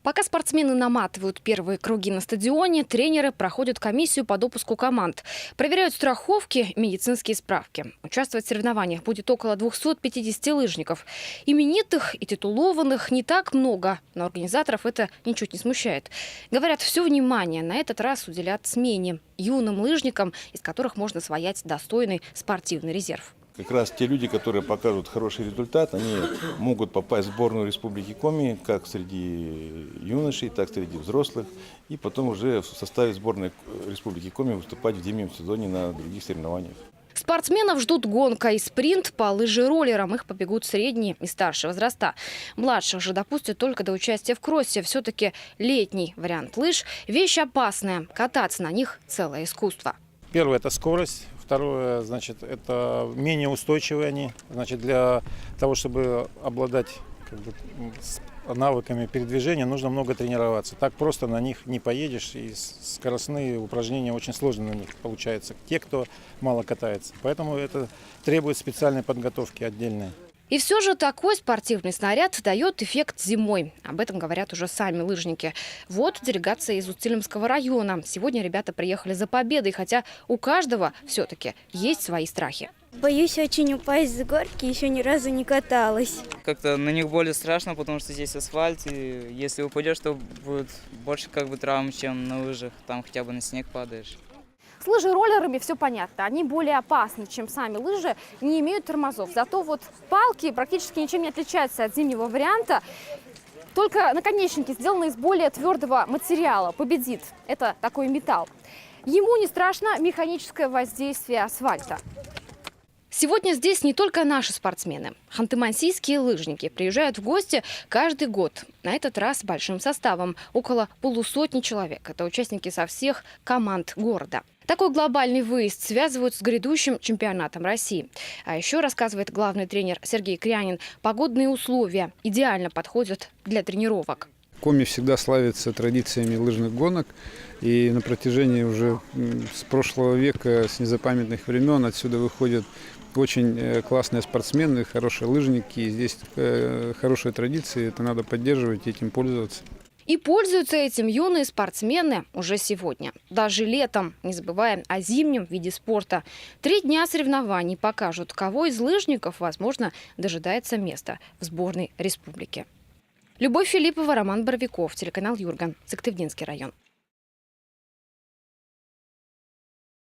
Пока спортсмены наматывают первые круги на стадионе, тренеры проходят комиссию по допуску команд. Проверяют страховки, медицинские справки. Участвовать в соревнованиях будет около 250 лыжников. Именитых и титулованных не так много, но организаторов это ничуть не смущает. Говорят, все внимание на этот раз уделят смене, юным лыжникам, из которых можно своять достойный спортивный резерв. Как раз те люди, которые покажут хороший результат, они могут попасть в сборную Республики Коми, как среди юношей, так и среди взрослых. И потом уже в составе сборной Республики Коми выступать в зимнем сезоне на других соревнованиях. Спортсменов ждут гонка и спринт по лыжероллерам. Их побегут средние и старшие возраста. Младших же допустят только до участия в кроссе. Все-таки летний вариант лыж – вещь опасная. Кататься на них – целое искусство. Первое – это скорость. Второе, значит, это менее устойчивые они. Значит, для того, чтобы обладать навыками передвижения, нужно много тренироваться. Так просто на них не поедешь, и скоростные упражнения очень сложно на них получаются. Те, кто мало катается. Поэтому это требует специальной подготовки отдельной. И все же такой спортивный снаряд дает эффект зимой. Об этом говорят уже сами лыжники. Вот делегация из Уцилимского района. Сегодня ребята приехали за победой, хотя у каждого все-таки есть свои страхи. Боюсь очень упасть с горки, еще ни разу не каталась. Как-то на них более страшно, потому что здесь асфальт, и если упадешь, то будет больше травм, чем на лыжах, там хотя бы на снег падаешь. С лыжероллерами все понятно. Они более опасны, чем сами лыжи, не имеют тормозов. Зато вот палки практически ничем не отличаются от зимнего варианта. Только наконечники сделаны из более твердого материала. Победит. Это такой металл. Ему не страшно механическое воздействие асфальта. Сегодня здесь не только наши спортсмены. Ханты-Мансийские лыжники приезжают в гости каждый год. На этот раз большим составом. Около полусотни человек. Это участники со всех команд города. Такой глобальный выезд связывают с грядущим чемпионатом России. А еще, рассказывает главный тренер Сергей Крянин, погодные условия идеально подходят для тренировок. Коми всегда славится традициями лыжных гонок. И на протяжении уже с прошлого века, с незапамятных времен отсюда выходят очень классные спортсмены, хорошие лыжники. И здесь хорошие традиции, это надо поддерживать и этим пользоваться. И пользуются этим юные спортсмены уже сегодня. Даже летом, не забывая о зимнем виде спорта. 3 дня соревнований покажут, кого из лыжников, возможно, дожидается места в сборной республики. Любовь Филиппова, Роман Боровиков, телеканал Юрган, Сыктывдинский район.